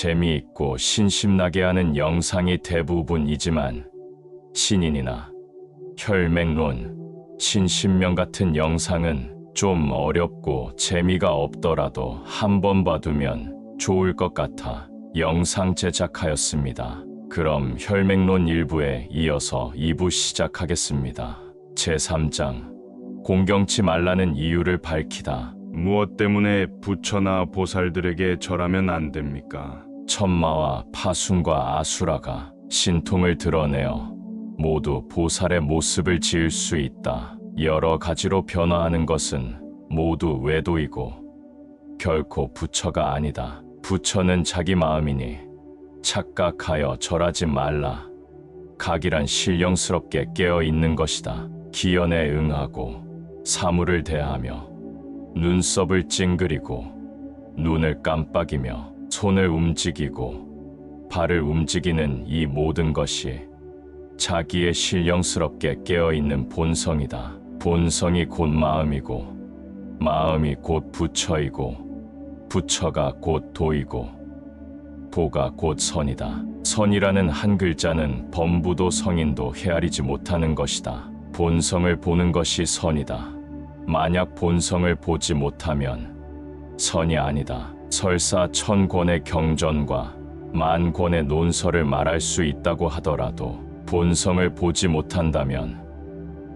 재미있고 신심나게 하는 영상이 대부분이지만 신인이나 혈맹론, 신신명 같은 영상은 좀 어렵고 재미가 없더라도 한번 봐두면 좋을 것 같아 영상 제작하였습니다. 그럼 혈맹론 1부에 이어서 2부 시작하겠습니다. 제3장 공경치 말라는 이유를 밝히다. 무엇 때문에 부처나 보살들에게 절하면 안 됩니까? 천마와 파순과 아수라가 신통을 드러내어 모두 보살의 모습을 지을 수 있다. 여러 가지로 변화하는 것은 모두 외도이고 결코 부처가 아니다. 부처는 자기 마음이니 착각하여 절하지 말라. 각이란 신령스럽게 깨어있는 것이다. 기연에 응하고 사물을 대하며 눈썹을 찡그리고 눈을 깜빡이며 손을 움직이고 발을 움직이는 이 모든 것이 자기의 신령스럽게 깨어있는 본성이다. 본성이 곧 마음이고 마음이 곧 부처이고 부처가 곧 도이고 도가 곧 선이다. 선이라는 한 글자는 범부도 성인도 헤아리지 못하는 것이다. 본성을 보는 것이 선이다. 만약 본성을 보지 못하면 선이 아니다. 설사 1000권의 경전과 10,000권의 논설을 말할 수 있다고 하더라도 본성을 보지 못한다면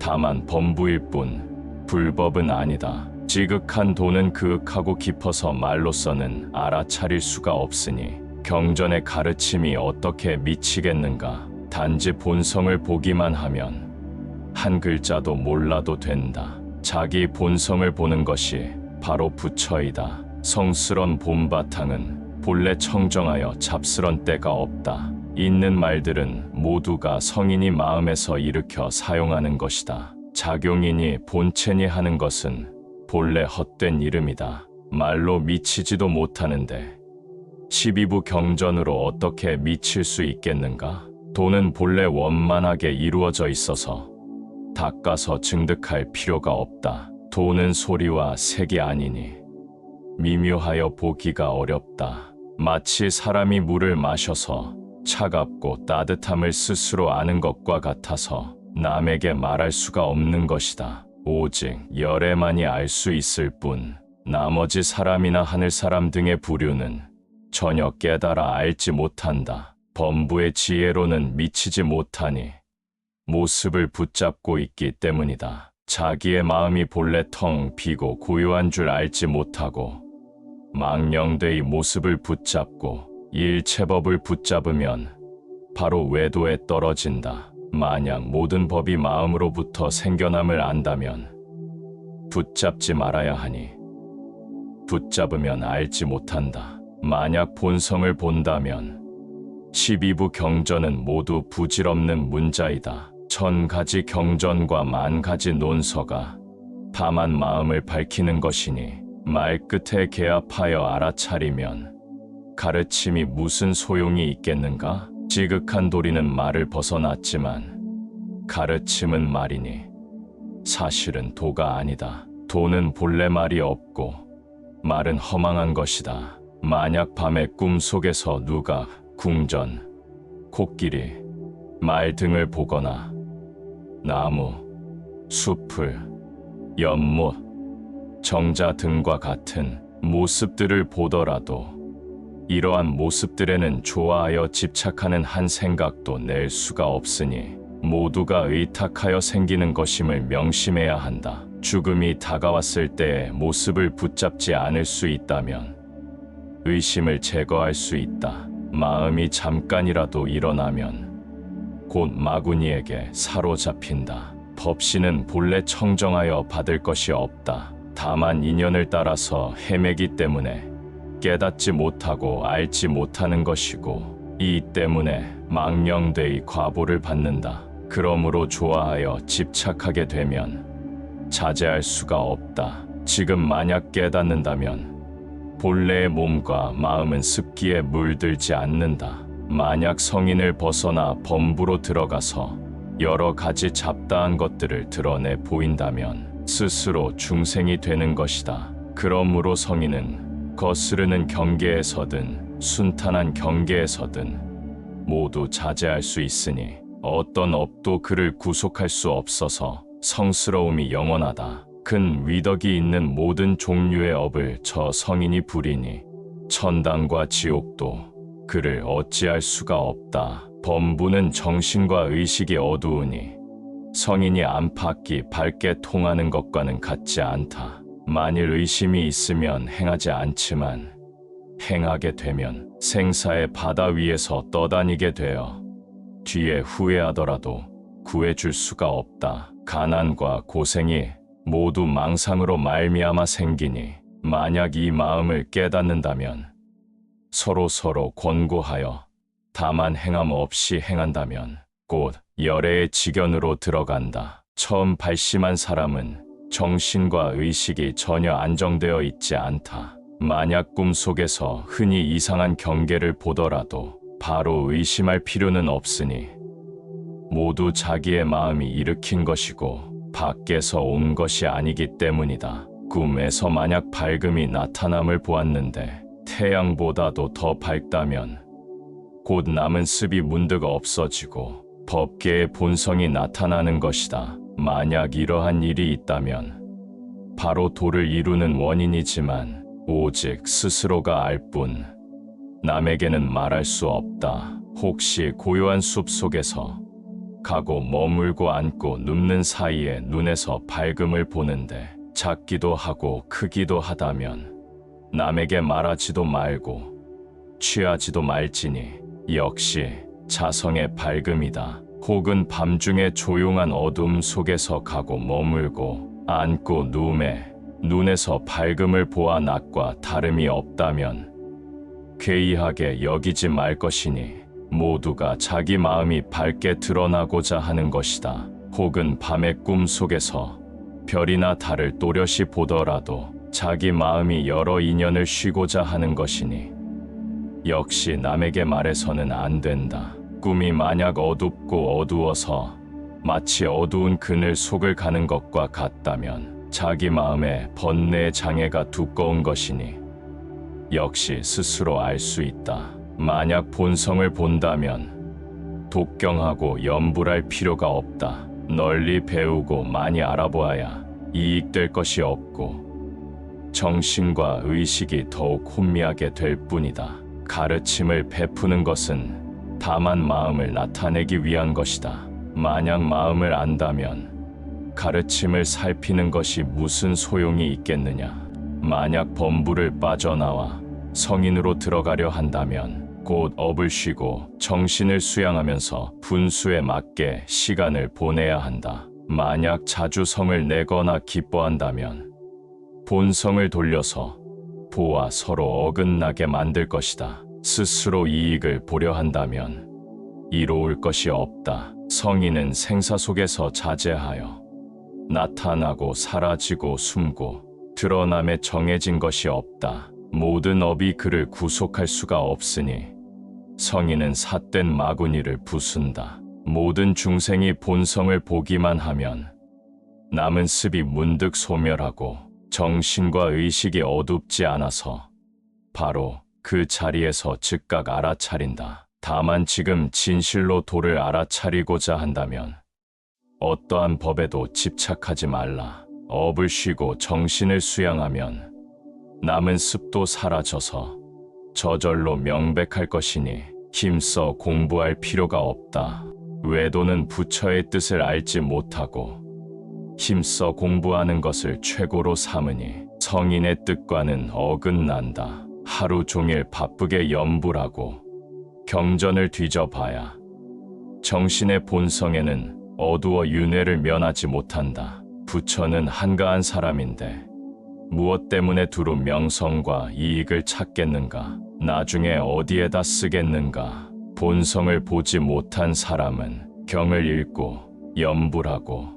다만 범부일 뿐 불법은 아니다. 지극한 도는 그윽하고 깊어서 말로서는 알아차릴 수가 없으니 경전의 가르침이 어떻게 미치겠는가. 단지 본성을 보기만 하면 한 글자도 몰라도 된다. 자기 본성을 보는 것이 바로 부처이다. 성스런 봄바탕은 본래 청정하여 잡스런 때가 없다. 있는 말들은 모두가 성인이 마음에서 일으켜 사용하는 것이다. 작용이니 본체니 하는 것은 본래 헛된 이름이다. 말로 미치지도 못하는데 12부 경전으로 어떻게 미칠 수 있겠는가? 도는 본래 원만하게 이루어져 있어서 닦아서 증득할 필요가 없다. 도는 소리와 색이 아니니 미묘하여 보기가 어렵다. 마치 사람이 물을 마셔서 차갑고 따뜻함을 스스로 아는 것과 같아서 남에게 말할 수가 없는 것이다. 오직 열애만이 알 수 있을 뿐 나머지 사람이나 하늘사람 등의 부류는 전혀 깨달아 알지 못한다. 범부의 지혜로는 미치지 못하니 모습을 붙잡고 있기 때문이다. 자기의 마음이 본래 텅 비고 고요한 줄 알지 못하고 망령되이 모습을 붙잡고 일체법을 붙잡으면 바로 외도에 떨어진다. 만약 모든 법이 마음으로부터 생겨남을 안다면 붙잡지 말아야 하니 붙잡으면 알지 못한다. 만약 본성을 본다면 12부 경전은 모두 부질없는 문자이다. 1000가지 경전과 10,000가지 논서가 다만 마음을 밝히는 것이니 말끝에 개합하여 알아차리면 가르침이 무슨 소용이 있겠는가? 지극한 도리는 말을 벗어났지만 가르침은 말이니 사실은 도가 아니다. 도는 본래 말이 없고 말은 허망한 것이다. 만약 밤의 꿈속에서 누가 궁전, 코끼리, 말 등을 보거나 나무, 숲을, 연못, 정자 등과 같은 모습들을 보더라도 이러한 모습들에는 좋아하여 집착하는 한 생각도 낼 수가 없으니 모두가 의탁하여 생기는 것임을 명심해야 한다. 죽음이 다가왔을 때의 모습을 붙잡지 않을 수 있다면 의심을 제거할 수 있다. 마음이 잠깐이라도 일어나면 곧 마구니에게 사로잡힌다. 법신은 본래 청정하여 받을 것이 없다. 다만 인연을 따라서 헤매기 때문에 깨닫지 못하고 알지 못하는 것이고 이 때문에 망령되이 과보를 받는다. 그러므로 좋아하여 집착하게 되면 자제할 수가 없다. 지금 만약 깨닫는다면 본래의 몸과 마음은 습기에 물들지 않는다. 만약 성인을 벗어나 범부로 들어가서 여러 가지 잡다한 것들을 드러내 보인다면 스스로 중생이 되는 것이다. 그러므로 성인은 거스르는 경계에서든 순탄한 경계에서든 모두 자제할 수 있으니 어떤 업도 그를 구속할 수 없어서 성스러움이 영원하다. 큰 위덕이 있는 모든 종류의 업을 저 성인이 부리니 천당과 지옥도 그를 어찌할 수가 없다. 범부는 정신과 의식이 어두우니 성인이 안팎이 밝게 통하는 것과는 같지 않다. 만일 의심이 있으면 행하지 않지만 행하게 되면 생사의 바다 위에서 떠다니게 되어 뒤에 후회하더라도 구해줄 수가 없다. 가난과 고생이 모두 망상으로 말미암아 생기니 만약 이 마음을 깨닫는다면 서로 권고하여 다만 행함 없이 행한다면 곧 열애의 지견으로 들어간다. 처음 발심한 사람은 정신과 의식이 전혀 안정되어 있지 않다. 만약 꿈속에서 흔히 이상한 경계를 보더라도 바로 의심할 필요는 없으니 모두 자기의 마음이 일으킨 것이고 밖에서 온 것이 아니기 때문이다. 꿈에서 만약 밝음이 나타남을 보았는데 태양보다도 더 밝다면 곧 남은 습이 문득 없어지고 법계의 본성이 나타나는 것이다. 만약 이러한 일이 있다면 바로 도를 이루는 원인이지만 오직 스스로가 알 뿐 남에게는 말할 수 없다. 혹시 고요한 숲 속에서 가고 머물고 앉고 눕는 사이에 눈에서 밝음을 보는데 작기도 하고 크기도 하다면 남에게 말하지도 말고 취하지도 말지니 역시 자성의 밝음이다. 혹은 밤중에 조용한 어둠 속에서 가고 머물고 앉고 누움에 눈에서 밝음을 보아 낮과 다름이 없다면 괴이하게 여기지 말 것이니 모두가 자기 마음이 밝게 드러나고자 하는 것이다. 혹은 밤의 꿈 속에서 별이나 달을 또렷이 보더라도 자기 마음이 여러 인연을 쉬고자 하는 것이니 역시 남에게 말해서는 안 된다. 꿈이 만약 어둡고 어두워서 마치 어두운 그늘 속을 가는 것과 같다면 자기 마음에 번뇌의 장애가 두꺼운 것이니 역시 스스로 알 수 있다. 만약 본성을 본다면 독경하고 염불할 필요가 없다. 널리 배우고 많이 알아보아야 이익될 것이 없고 정신과 의식이 더욱 혼미하게 될 뿐이다. 가르침을 베푸는 것은 다만 마음을 나타내기 위한 것이다. 만약 마음을 안다면 가르침을 살피는 것이 무슨 소용이 있겠느냐. 만약 범부를 빠져나와 성인으로 들어가려 한다면 곧 업을 쉬고 정신을 수양하면서 분수에 맞게 시간을 보내야 한다. 만약 자주 성을 내거나 기뻐한다면 본성을 돌려서 보아 서로 어긋나게 만들 것이다. 스스로 이익을 보려 한다면 이로울 것이 없다. 성인은 생사 속에서 자제하여 나타나고 사라지고 숨고 드러남에 정해진 것이 없다. 모든 업이 그를 구속할 수가 없으니 성인은 삿된 마구니를 부순다. 모든 중생이 본성을 보기만 하면 남은 습이 문득 소멸하고 정신과 의식이 어둡지 않아서 바로 그 자리에서 즉각 알아차린다. 다만 지금 진실로 도를 알아차리고자 한다면 어떠한 법에도 집착하지 말라. 업을 쉬고 정신을 수양하면 남은 습도 사라져서 저절로 명백할 것이니 힘써 공부할 필요가 없다. 외도는 부처의 뜻을 알지 못하고 힘써 공부하는 것을 최고로 삼으니 성인의 뜻과는 어긋난다. 하루 종일 바쁘게 염불하고 경전을 뒤져봐야 정신의 본성에는 어두워 윤회를 면하지 못한다. 부처는 한가한 사람인데 무엇 때문에 두루 명성과 이익을 찾겠는가? 나중에 어디에다 쓰겠는가? 본성을 보지 못한 사람은 경을 읽고 염불하고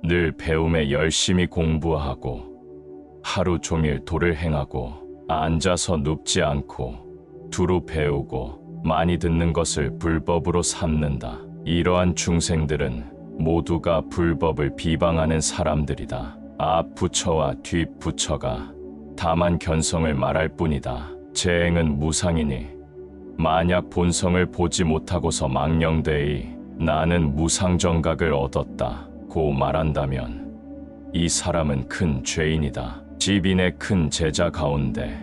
늘 배움에 열심히 공부하고 하루 종일 도를 행하고 앉아서 눕지 않고 두루 배우고 많이 듣는 것을 불법으로 삼는다. 이러한 중생들은 모두가 불법을 비방하는 사람들이다. 앞 부처와 뒷 부처가 다만 견성을 말할 뿐이다. 제 행은 무상이니 만약 본성을 보지 못하고서 망령되이 나는 무상정각을 얻었다 고 말한다면 이 사람은 큰 죄인이다. 지빈의 큰 제자 가운데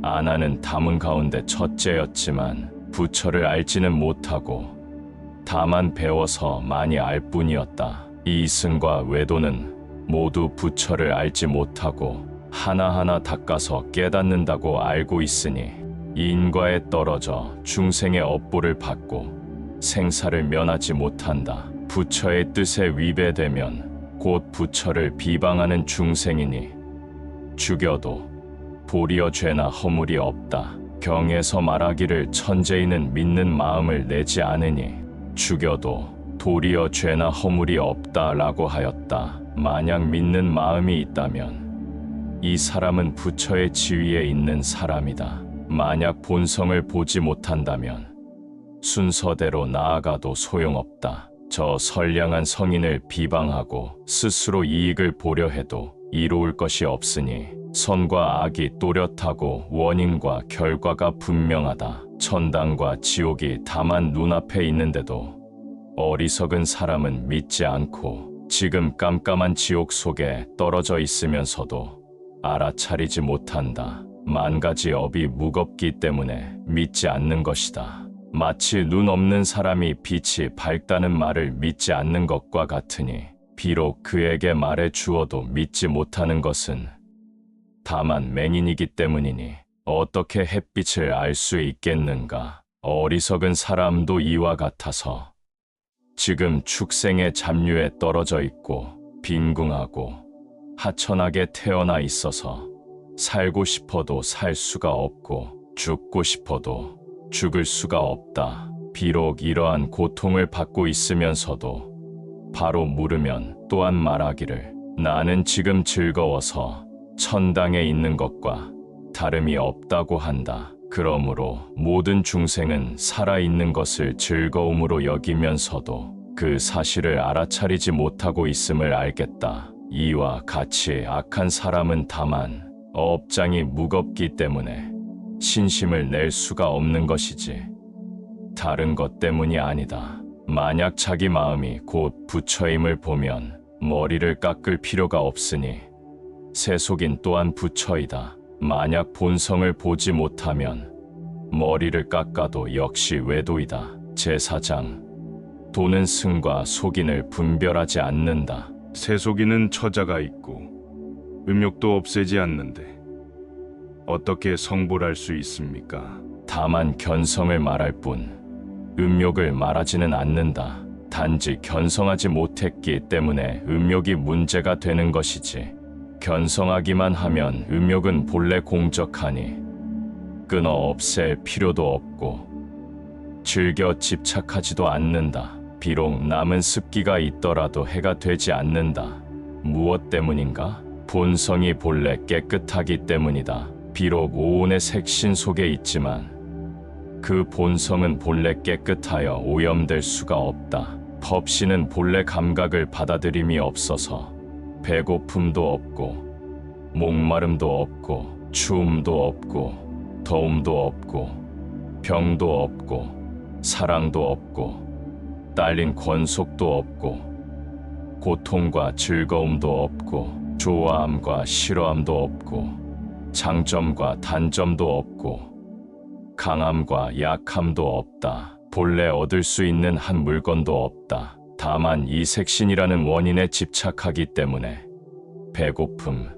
아나는 다문 가운데 첫째였지만 부처를 알지는 못하고 다만 배워서 많이 알 뿐이었다. 이승과 외도는 모두 부처를 알지 못하고 하나하나 닦아서 깨닫는다고 알고 있으니 인과에 떨어져 중생의 업보를 받고 생사를 면하지 못한다. 부처의 뜻에 위배되면 곧 부처를 비방하는 중생이니 죽여도 도리어 죄나 허물이 없다. 경에서 말하기를 천재인은 믿는 마음을 내지 않으니 죽여도 도리어 죄나 허물이 없다라고 하였다. 만약 믿는 마음이 있다면 이 사람은 부처의 지위에 있는 사람이다. 만약 본성을 보지 못한다면 순서대로 나아가도 소용없다. 저 선량한 성인을 비방하고 스스로 이익을 보려 해도 이로울 것이 없으니 선과 악이 또렷하고 원인과 결과가 분명하다. 천당과 지옥이 다만 눈앞에 있는데도 어리석은 사람은 믿지 않고 지금 깜깜한 지옥 속에 떨어져 있으면서도 알아차리지 못한다. 만 가지 업이 무겁기 때문에 믿지 않는 것이다. 마치 눈 없는 사람이 빛이 밝다는 말을 믿지 않는 것과 같으니 비록 그에게 말해 주어도 믿지 못하는 것은 다만 맹인이기 때문이니 어떻게 햇빛을 알 수 있겠는가. 어리석은 사람도 이와 같아서 지금 축생의 잡류에 떨어져 있고 빈궁하고 하천하게 태어나 있어서 살고 싶어도 살 수가 없고 죽고 싶어도 죽을 수가 없다. 비록 이러한 고통을 받고 있으면서도 바로 물으면 또한 말하기를 나는 지금 즐거워서 천당에 있는 것과 다름이 없다고 한다. 그러므로 모든 중생은 살아있는 것을 즐거움으로 여기면서도 그 사실을 알아차리지 못하고 있음을 알겠다. 이와 같이 악한 사람은 다만 업장이 무겁기 때문에 신심을 낼 수가 없는 것이지 다른 것 때문이 아니다. 만약 자기 마음이 곧 부처임을 보면 머리를 깎을 필요가 없으니 세속인 또한 부처이다. 만약 본성을 보지 못하면 머리를 깎아도 역시 외도이다. 제사장, 도는 승과 속인을 분별하지 않는다. 세속인은 처자가 있고 음욕도 없애지 않는데 어떻게 성불할 수 있습니까? 다만 견성을 말할 뿐 음욕을 말하지는 않는다. 단지 견성하지 못했기 때문에 음욕이 문제가 되는 것이지 견성하기만 하면 음욕은 본래 공적하니 끊어 없앨 필요도 없고 즐겨 집착하지도 않는다. 비록 남은 습기가 있더라도 해가 되지 않는다. 무엇 때문인가? 본성이 본래 깨끗하기 때문이다. 비록 오온의 색신 속에 있지만 그 본성은 본래 깨끗하여 오염될 수가 없다. 법신은 본래 감각을 받아들임이 없어서 배고픔도 없고 목마름도 없고 추움도 없고 더움도 없고 병도 없고 사랑도 없고 딸린 권속도 없고 고통과 즐거움도 없고 좋아함과 싫어함도 없고 장점과 단점도 없고 강함과 약함도 없다. 본래 얻을 수 있는 한 물건도 없다. 다만 이 색신이라는 원인에 집착하기 때문에 배고픔,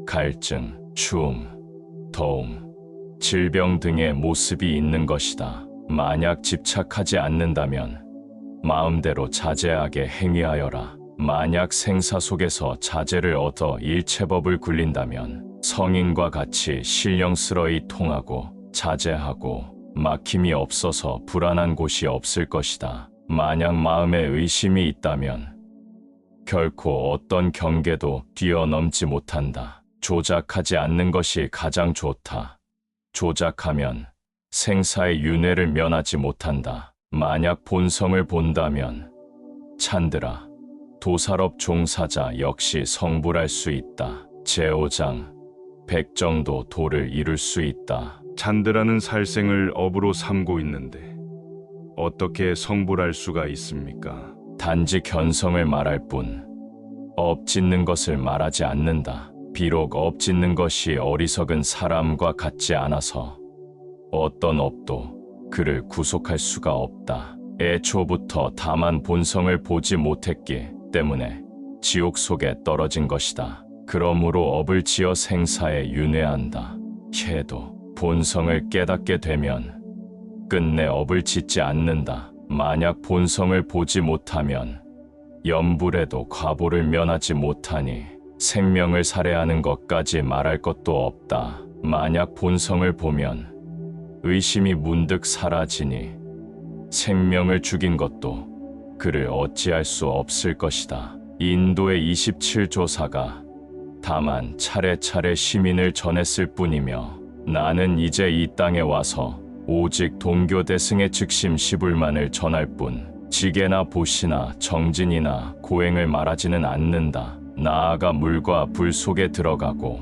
갈증, 추움, 더움, 질병 등의 모습이 있는 것이다. 만약 집착하지 않는다면 마음대로 자제하게 행위하여라. 만약 생사 속에서 자제를 얻어 일체법을 굴린다면 성인과 같이 신령스러이 통하고 자제하고 막힘이 없어서 불안한 곳이 없을 것이다. 만약 마음에 의심이 있다면 결코 어떤 경계도 뛰어넘지 못한다. 조작하지 않는 것이 가장 좋다. 조작하면 생사의 윤회를 면하지 못한다. 만약 본성을 본다면 찬드라, 도살업 종사자 역시 성불할 수 있다. 제5장 백정도 도를 이룰 수 있다. 잔드라는 살생을 업으로 삼고 있는데 어떻게 성불할 수가 있습니까? 단지 견성을 말할 뿐 업 짓는 것을 말하지 않는다. 비록 업 짓는 것이 어리석은 사람과 같지 않아서 어떤 업도 그를 구속할 수가 없다. 애초부터 다만 본성을 보지 못했기 때문에 지옥 속에 떨어진 것이다. 그러므로 업을 지어 생사에 윤회한다. 해도 본성을 깨닫게 되면 끝내 업을 짓지 않는다. 만약 본성을 보지 못하면 염불에도 과보를 면하지 못하니 생명을 살해하는 것까지 말할 것도 없다. 만약 본성을 보면 의심이 문득 사라지니 생명을 죽인 것도 그를 어찌할 수 없을 것이다. 인도의 27조사가 다만 차례차례 시민을 전했을 뿐이며 나는 이제 이 땅에 와서 오직 동교대승의 즉심 시불만을 전할 뿐 지게나 보시나 정진이나 고행을 말하지는 않는다. 나아가 물과 불 속에 들어가고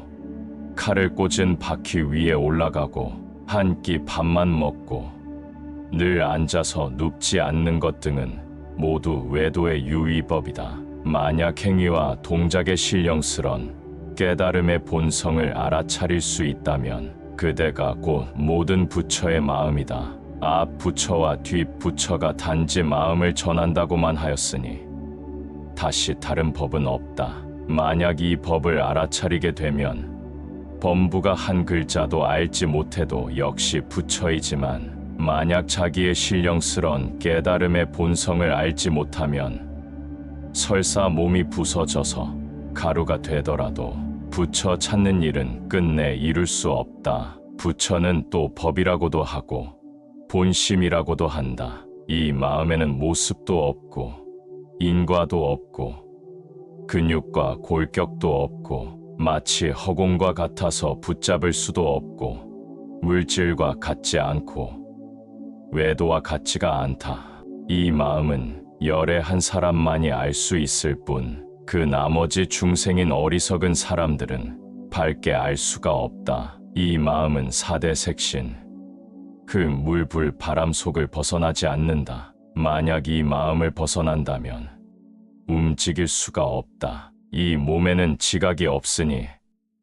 칼을 꽂은 바퀴 위에 올라가고 한 끼 밥만 먹고 늘 앉아서 눕지 않는 것 등은 모두 외도의 유의법이다. 만약 행위와 동작의 신령스런 깨달음의 본성을 알아차릴 수 있다면 그대가 곧 모든 부처의 마음이다. 앞 부처와 뒷 부처가 단지 마음을 전한다고만 하였으니 다시 다른 법은 없다. 만약 이 법을 알아차리게 되면 범부가 한 글자도 알지 못해도 역시 부처이지만 만약 자기의 신령스런 깨달음의 본성을 알지 못하면 설사 몸이 부서져서 가루가 되더라도 부처 찾는 일은 끝내 이룰 수 없다. 부처는 또 법이라고도 하고 본심이라고도 한다. 이 마음에는 모습도 없고 인과도 없고 근육과 골격도 없고 마치 허공과 같아서 붙잡을 수도 없고 물질과 같지 않고 외도와 같지가 않다. 이 마음은 열의 한 사람만이 알 수 있을 뿐 그 나머지 중생인 어리석은 사람들은 밝게 알 수가 없다. 이 마음은 사대 색신 그 물, 불, 바람 속을 벗어나지 않는다. 만약 이 마음을 벗어난다면 움직일 수가 없다. 이 몸에는 지각이 없으니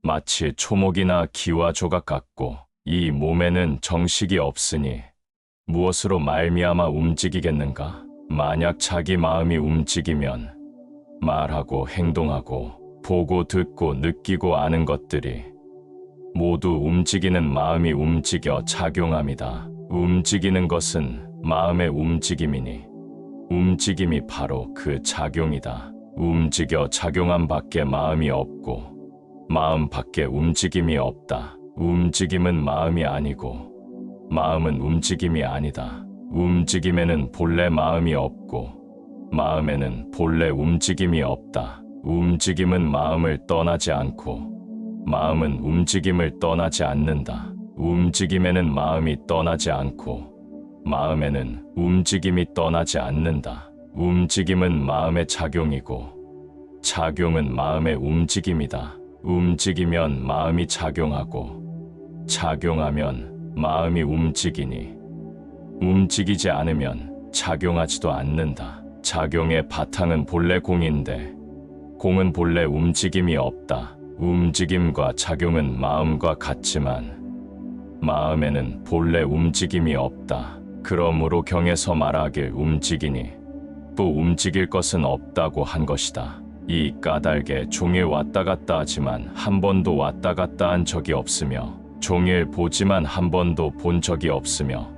마치 초목이나 기와 조각 같고 이 몸에는 정식이 없으니 무엇으로 말미암아 움직이겠는가? 만약 자기 마음이 움직이면 말하고 행동하고 보고 듣고 느끼고 아는 것들이 모두 움직이는 마음이 움직여 작용함이다. 움직이는 것은 마음의 움직임이니 움직임이 바로 그 작용이다. 움직여 작용한 밖에 마음이 없고 마음 밖에 움직임이 없다. 움직임은 마음이 아니고 마음은 움직임이 아니다. 움직임에는 본래 마음이 없고 마음에는 본래 움직임이 없다. 움직임은 마음을 떠나지 않고 마음은 움직임을 떠나지 않는다. 움직임에는 마음이 떠나지 않고 마음에는 움직임이 떠나지 않는다. 움직임은 마음의 작용이고 작용은 마음의 움직임이다. 움직이면 마음이 작용하고 작용하면 마음이 움직이니 움직이지 않으면 작용하지도 않는다. 작용의 바탕은 본래 공인데 공은 본래 움직임이 없다. 움직임과 작용은 마음과 같지만 마음에는 본래 움직임이 없다. 그러므로 경에서 말하길 움직이니 또 움직일 것은 없다고 한 것이다. 이 까닭에 종일 왔다 갔다 하지만 한 번도 왔다 갔다 한 적이 없으며 종일 보지만 한 번도 본 적이 없으며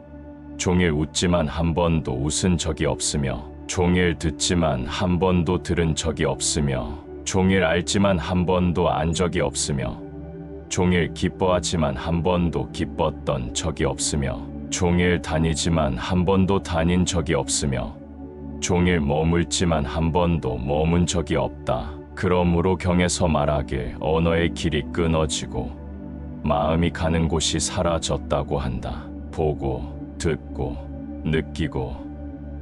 종일 웃지만 한 번도 웃은 적이 없으며 종일 듣지만 한 번도 들은 적이 없으며 종일 알지만 한 번도 안 적이 없으며 종일 기뻐하지만 한 번도 기뻤던 적이 없으며 종일 다니지만 한 번도 다닌 적이 없으며 종일 머물지만 한 번도 머문 적이 없다. 그러므로 경에서 말하길 언어의 길이 끊어지고 마음이 가는 곳이 사라졌다고 한다. 보고 듣고 느끼고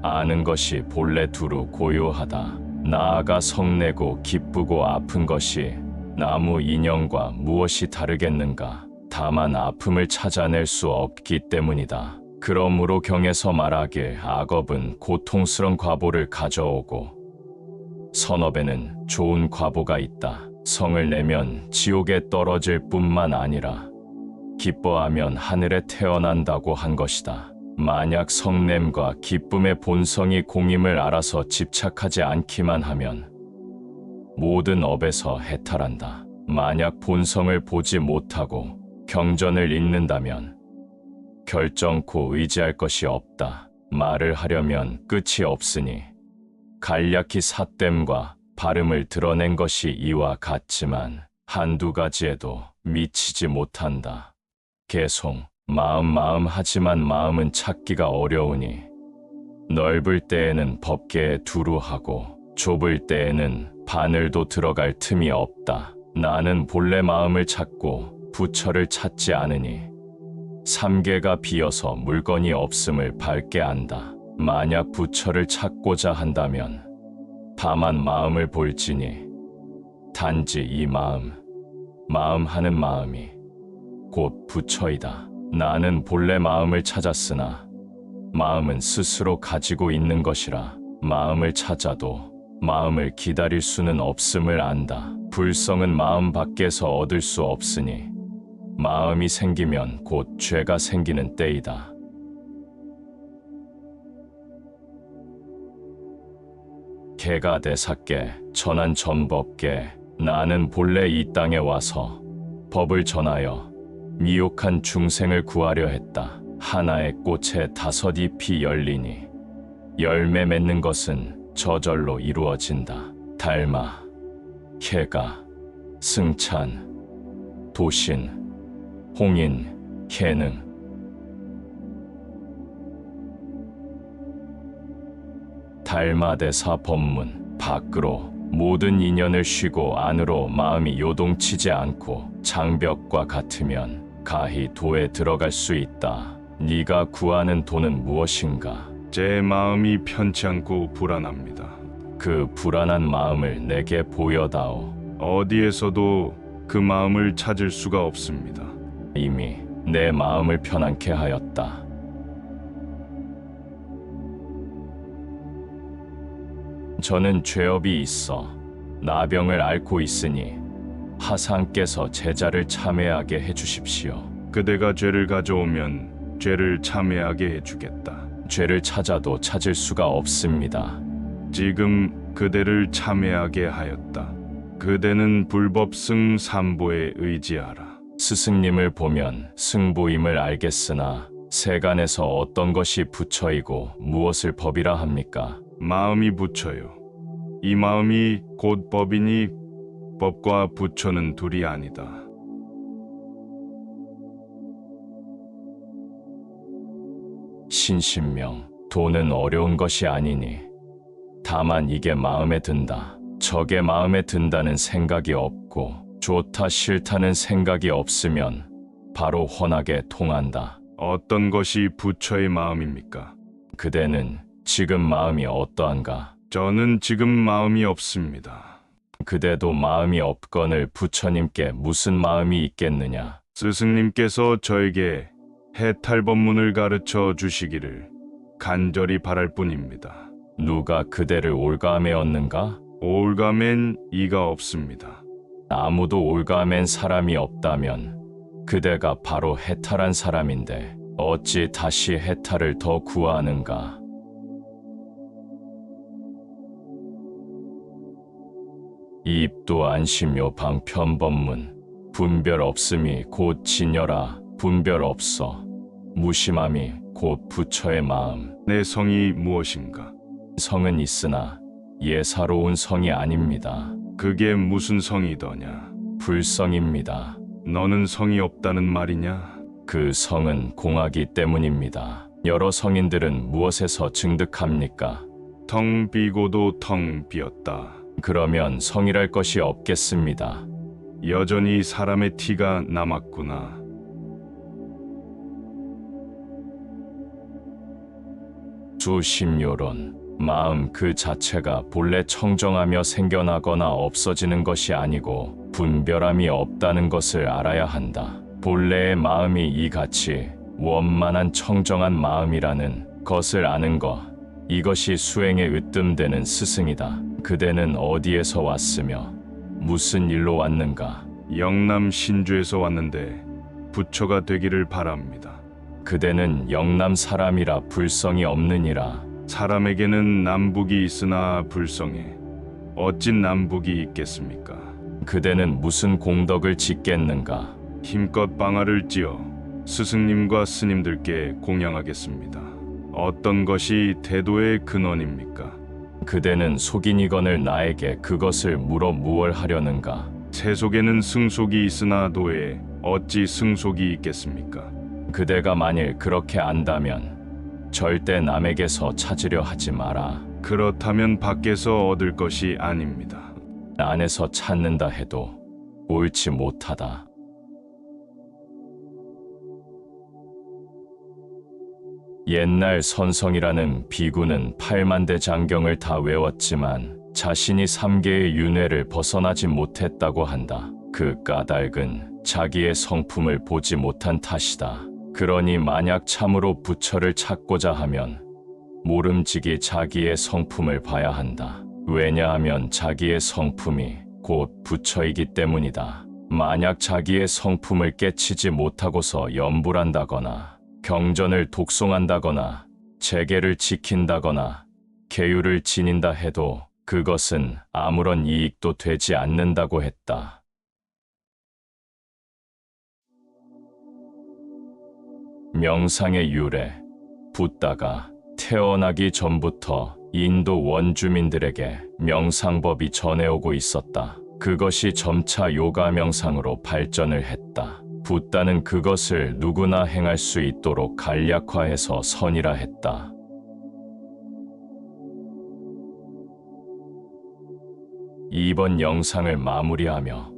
아는 것이 본래 두루 고요하다. 나아가 성내고 기쁘고 아픈 것이 나무 인형과 무엇이 다르겠는가? 다만 아픔을 찾아낼 수 없기 때문이다. 그러므로 경에서 말하길 악업은 고통스런 과보를 가져오고 선업에는 좋은 과보가 있다. 성을 내면 지옥에 떨어질 뿐만 아니라 기뻐하면 하늘에 태어난다고 한 것이다. 만약 성냄과 기쁨의 본성이 공임을 알아서 집착하지 않기만 하면 모든 업에서 해탈한다. 만약 본성을 보지 못하고 경전을 읽는다면 결정코 의지할 것이 없다. 말을 하려면 끝이 없으니 간략히 삿됨과 발음을 드러낸 것이 이와 같지만 한두 가지에도 미치지 못한다. 개송, 마음 하지만 마음은 찾기가 어려우니 넓을 때에는 법계에 두루하고 좁을 때에는 바늘도 들어갈 틈이 없다. 나는 본래 마음을 찾고 부처를 찾지 않으니 삼계가 비어서 물건이 없음을 밝게 안다. 만약 부처를 찾고자 한다면 다만 마음을 볼지니 단지 이 마음하는 마음이 곧 부처이다. 나는 본래 마음을 찾았으나 마음은 스스로 가지고 있는 것이라 마음을 찾아도 마음을 기다릴 수는 없음을 안다. 불성은 마음 밖에서 얻을 수 없으니 마음이 생기면 곧 죄가 생기는 때이다. 개가 대사께 전한 전법계 나는 본래 이 땅에 와서 법을 전하여 미혹한 중생을 구하려 했다. 하나의 꽃에 5 잎이 열리니 열매 맺는 것은 저절로 이루어진다. 달마, 혜가, 승찬, 도신, 홍인, 해능 달마대사 법문 밖으로 모든 인연을 쉬고 안으로 마음이 요동치지 않고 장벽과 같으면 가히 도에 들어갈 수 있다. 네가 구하는 도는 무엇인가? 제 마음이 편치 않고 불안합니다. 그 불안한 마음을 내게 보여다오. 어디에서도 그 마음을 찾을 수가 없습니다. 이미 내 마음을 편안케 하였다. 저는 죄업이 있어 나병을 앓고 있으니 하상께서 제자를 참회하게 해주십시오. 그대가 죄를 가져오면 죄를 참회하게 해주겠다. 죄를 찾아도 찾을 수가 없습니다. 지금 그대를 참회하게 하였다. 그대는 불법승 삼보에 의지하라. 스승님을 보면 승보임을 알겠으나 세간에서 어떤 것이 부처이고 무엇을 법이라 합니까? 마음이 부처요. 이 마음이 곧 법이니 법과 부처는 둘이 아니다. 신신명, 도는 어려운 것이 아니니 다만 이게 마음에 든다. 저게 마음에 든다는 생각이 없고 좋다 싫다는 생각이 없으면 바로 훤하게 통한다. 어떤 것이 부처의 마음입니까? 그대는 지금 마음이 어떠한가? 저는 지금 마음이 없습니다. 그대도 마음이 없거늘 부처님께 무슨 마음이 있겠느냐? 스승님께서 저에게 해탈 법문을 가르쳐 주시기를 간절히 바랄 뿐입니다. 누가 그대를 올가매었는가? 올가맨 이가 없습니다. 아무도 올가맨 사람이 없다면 그대가 바로 해탈한 사람인데 어찌 다시 해탈을 더 구하는가? 이입도 안심요 방편법문 분별 없음이 곧 진여라. 분별 없어 무심함이 곧 부처의 마음. 내 성이 무엇인가? 성은 있으나 예사로운 성이 아닙니다. 그게 무슨 성이더냐? 불성입니다. 너는 성이 없다는 말이냐? 그 성은 공하기 때문입니다. 여러 성인들은 무엇에서 증득합니까? 텅 비고도 텅 비었다. 그러면 성이랄 것이 없겠습니다. 여전히 사람의 티가 남았구나. 주심요론 마음 그 자체가 본래 청정하며 생겨나거나 없어지는 것이 아니고 분별함이 없다는 것을 알아야 한다. 본래의 마음이 이같이 원만한 청정한 마음이라는 것을 아는 것, 이것이 수행에 으뜸되는 스승이다. 그대는 어디에서 왔으며 무슨 일로 왔는가? 영남 신주에서 왔는데 부처가 되기를 바랍니다. 그대는 영남 사람이라 불성이 없느니라. 사람에게는 남북이 있으나 불성에 어찌 남북이 있겠습니까? 그대는 무슨 공덕을 짓겠는가? 힘껏 방아를 찧어 스승님과 스님들께 공양하겠습니다. 어떤 것이 대도의 근원입니까? 그대는 속인이건을 나에게 그것을 물어 무얼 하려는가? 세속에는 승속이 있으나 도에 어찌 승속이 있겠습니까? 그대가 만일 그렇게 안다면 절대 남에게서 찾으려 하지 마라. 그렇다면 밖에서 얻을 것이 아닙니다. 안에서 찾는다 해도 옳지 못하다. 옛날 선성이라는 비구는 8만대 장경을 다 외웠지만 자신이 3개의 윤회를 벗어나지 못했다고 한다. 그 까닭은 자기의 성품을 보지 못한 탓이다. 그러니 만약 참으로 부처를 찾고자 하면 모름지기 자기의 성품을 봐야 한다. 왜냐하면 자기의 성품이 곧 부처이기 때문이다. 만약 자기의 성품을 깨치지 못하고서 염불한다거나 경전을 독송한다거나 재계를 지킨다거나 계율을 지닌다 해도 그것은 아무런 이익도 되지 않는다고 했다. 명상의 유래. 붓다가 태어나기 전부터 인도 원주민들에게 명상법이 전해오고 있었다. 그것이 점차 요가 명상으로 발전을 했다. 붓다는 그것을 누구나 행할 수 있도록 간략화해서 선이라 했다. 이번 영상을 마무리하며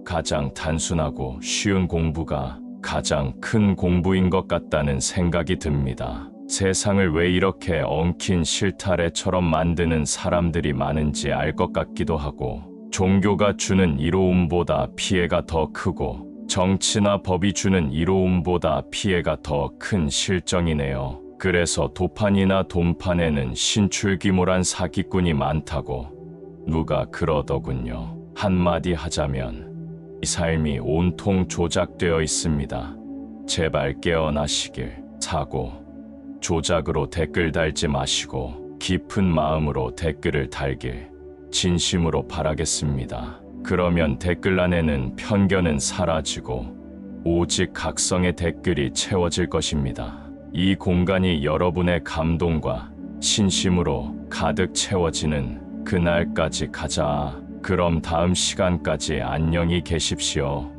가장 단순하고 쉬운 공부가 가장 큰 공부인 것 같다는 생각이 듭니다. 세상을 왜 이렇게 엉킨 실타래처럼 만드는 사람들이 많은지 알 것 같기도 하고, 종교가 주는 이로움보다 피해가 더 크고 정치나 법이 주는 이로움보다 피해가 더 큰 실정이네요. 그래서 도판이나 돈판에는 신출귀몰한 사기꾼이 많다고 누가 그러더군요. 한마디 하자면 이 삶이 온통 조작되어 있습니다. 제발 깨어나시길. 사고, 조작으로 댓글 달지 마시고 깊은 마음으로 댓글을 달길 진심으로 바라겠습니다. 그러면 댓글란에는 편견은 사라지고 오직 각성의 댓글이 채워질 것입니다. 이 공간이 여러분의 감동과 신심으로 가득 채워지는 그날까지 가자. 그럼 다음 시간까지 안녕히 계십시오.